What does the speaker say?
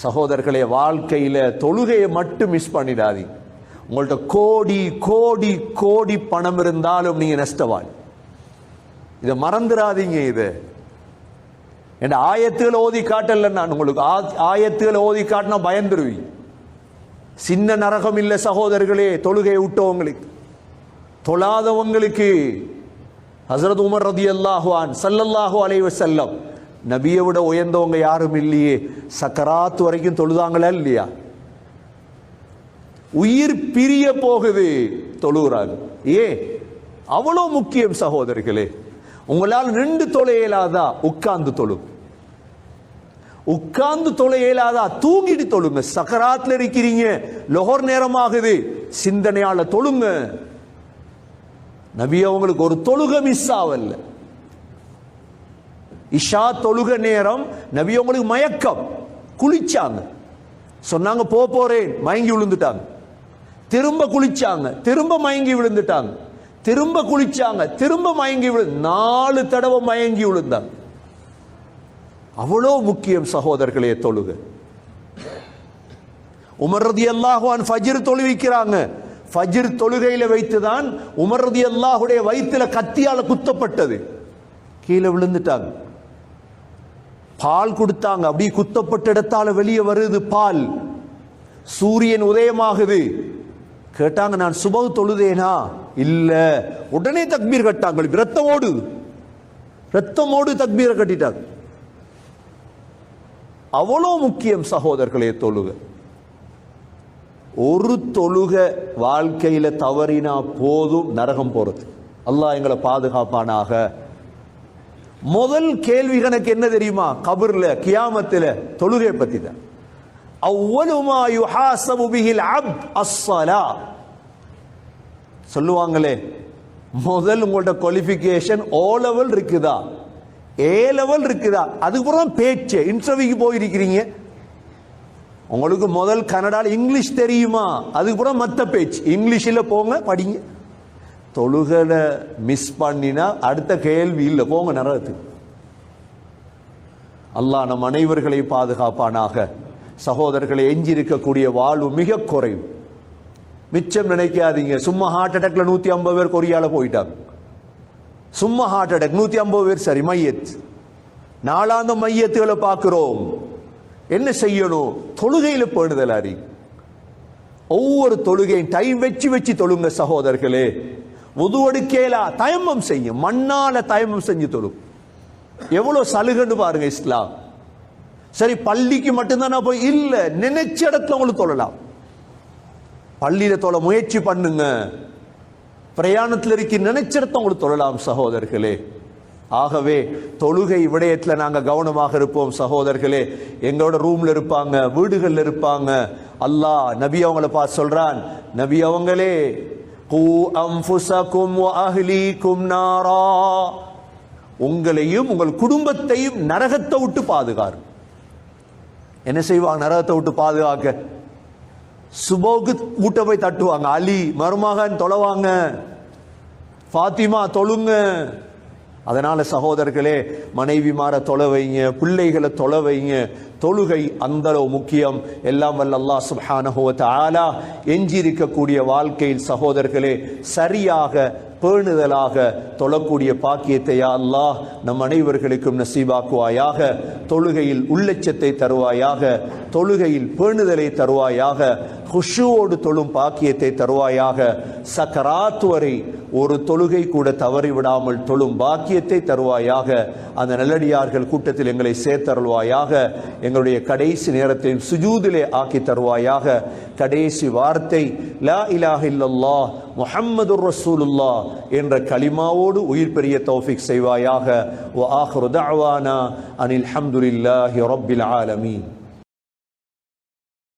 சகோதரர்களே, வாழ்க்கையில தொழுகையை மட்டும் மிஸ் பண்ணிடாதீங்க. உங்கள்ட்ட கோடி கோடி கோடி பணம் இருந்தாலும் நீங்க நஷ்டவாள். இதை மறந்துடாதீங்க. இது என் ஆயத்துகளை ஓதி காட்டல. நான் உங்களுக்கு ஆயத்துகளை ஓதி காட்டினா பயந்துருவீங்க. சின்ன நரகம் இல்லை சகோதரர்களே தொழுகையை விட்டவங்களுக்கு, தொழாதவங்களுக்கு. ஹஸரத் உமர் ரலியல்லாஹு அன்ஹு ஸல்லல்லாஹு அலைஹி வஸல்லம் நபியை விட உயர்ந்தவங்க யாரும் இல்லையே, சக்கராத் வரைக்கும் தொழுதாங்களா இல்லையா? உயிர் பிரிய போகுது, தொழுகிறாங்க. அவ்வளோ முக்கியம் சகோதரர்களே. உங்களால் நின்று தொழ இயலாதா, உட்கார்ந்து தொழு. உட்கார்ந்து தொழ இயலாதா, தூங்கிட்டு தொழுங்க. சக்கராத்ல இருக்கிறீங்க, லொஹர் நேரமாகுது, சிந்தனையால தொழுங்க. நபி அவங்களுக்கு ஒரு தொழுகை மிஸ் ஆகல. இஷா தொழுக நேரம் நபி அவங்களுக்கு மயக்கம், குளிச்சாங்க, சொன்னாங்க போறேன், மயங்கி விழுந்துட்டாங்க. திரும்ப குளிச்சாங்க, திரும்ப மயங்கி விழுந்துட்டாங்க. திரும்ப குளிச்சாங்க, திரும்ப மயங்கி 4 தடவை மயங்கி விழுந்தாங்க. அவ்வளோ முக்கியம் சகோதரர்களே தொழுக. உமர் ரலியல்லாஹு அன்ஹு ஃபஜ்ர் தொழுவிக்கிறாங்க. ஃபஜ்ர் தொழுகையில வைத்துதான் உமர் ரலியல்லாஹுடைய வயிற்றுல கத்தியால குத்தப்பட்டது, கீழே விழுந்துட்டாங்க. பால் கொடுத்தாங்க, அப்படி குத்தப்பட்ட இடத்தால வெளியே வருது பால். சூரியன் உதயமாகுது. கேட்டாங்க, நான் சுபஹ் தொழுதேனா? இல்ல. உடனே தக்பீர் கட்டாங்க. ரத்தமோடு தக்பீரை கட்டிட்டாங்க. அவ்வளோ முக்கியம் சகோதரர்களே தொழுக. ஒரு தொழுக வாழ்க்கையில தவறினா போதும் நரகம் போறது. அல்லாஹ் எங்களை பாதுகாப்பானாக. முதல் கேள்வி கணக்கு என்ன தெரியுமா? கபர்ல கியாமத்துல தொழுகை பத்தி தான். அவ்வலு மா யுஹாஸபு பிஹில் அப்த் அஸ்ஸலா. சொல்லுவாங்களே, முதல் உங்களோட குவாலிஃபிகேஷன் ஓ லெவல் இருக்குதா, ஏ லெவல் இருக்குதா, அதுக்கப்புறம் பேச்சு. இன்டர்வியூக்கு போயிருக்கிறீங்க, உங்களுக்கு முதல் கனடால இங்கிலீஷ் தெரியுமா, அதுக்கப்புறம் மற்ற பேச்சு. இங்கிலீஷில் போங்க, படிங்க. தொழுகல மிஸ் பண்ணினா அடுத்த கேள்வி இல்லை, போங்க நரகத்துக்கு. அல்லாஹ் நம் அனைவர்களை பாதுகாப்பானாக. சகோதரர்களை, எஞ்சிருக்கக்கூடிய வாழ்வு மிக குறைவு. மிச்சம் நினைக்காதீங்க. சும்மா ஹார்ட் அட்டாக்ல 150 பேர் கொரியால போயிட்டாங்க. சும்மா ஹார்ட் அட்டாக் 150 பேர், சரி மையத். நாளாந்த மையத்துகளை பார்க்கிறோம். என்ன செய்யணும்? தொழுகையில பேணுதலாரி. ஒவ்வொரு தொழுகையும் டைம் வச்சு தொழுங்க சகோதரர்களே. வுதுவெடுக்கேலா தயம்மம் செய்யும், மண்ணால தயம்மம் செஞ்சு தொழு. எவ்வளவு சலுகைன்னு பாருங்க இஸ்லாம். சரி, பள்ளிக்கு மட்டும்தான் போய் இல்ல, நினைச்ச இடத்துல உங்களுக்கு தொழலாம். பள்ளியில தொழ முயற்சி பண்ணுங்க. பிரயாணத்தில் இருக்க நினைச்ச இடத்துல உங்களுக்கு தொழலாம் சகோதரர்களே. ஆகவே தொழுகை விடயத்துல நாங்க கவனமாக இருப்போம் சகோதரர்களே. எங்களோட ரூம்ல இருப்பாங்க, வீடுகள்ல இருப்பாங்க. அல்லாஹ் நபி அவங்களை பார்த்து சொல்றான், நபி அவங்களே, கூ அன்ஃபுஸகும் வ அஹ்லீகும் நாரா, உங்களையும் உங்கள் குடும்பத்தையும் நரகத்தை விட்டு பாதுகாரு. என்ன செய்வாங்க நரகத்தை விட்டு பாதுகாக்க? சுபோக்கு வீட்டை போய் தட்டுவாங்க. அலி மருமகன் தொலைவாங்க, ஃபாத்திமா தொழுங்க. அதனால சகோதரர்களே, மனைவி மாற தொலை வைங்க, பிள்ளைகளை தொலை வைங்க. தொழுகை அந்த அளவு முக்கியம். எல்லாம் வல்ல அல்லாஹ் சுப்ஹானஹு வ தஆலா எஞ்சியிருக்கக்கூடிய வாழ்க்கையில் சகோதரர்களே சரியாக பேணுதலாக தொழக்கூடிய பாக்கியத்தை யா அல்லாஹ் நம் அனைவர்களுக்கும் நசீபாக்குவாயாக. தொழுகையில் உள்ளச்சத்தை தருவாயாக, தொழுகையில் பேணுதலை தருவாயாக, குஷுவோடு தொழும் பாக்கியத்தை தருவாயாக. சக்கராத் வரை ஒரு தொழுகை கூட தவறி விடாமல் தொழும் பாக்கியத்தை தருவாயாக. அந்த நல்லடியார்கள் கூட்டத்தில் எங்களை சேர்த்தருள்வாயாக. எங்களுடைய கடைசி நேரத்தில் சுஜூதிலே ஆக்கி தருவாயாக. கடைசி வார்த்தை லா இலாஹ இல்லல்லாஹ் முஹம்மதுர் ரசூலுல்லாஹ் என்ற கலிமாவோடு உயிர் பெரிய தௌஃபீக் செய்வாயாக. வ ஆகிரு தஅவானா அனில் ஹம்துலில்லாஹி ரப்பில் ஆலமீன்.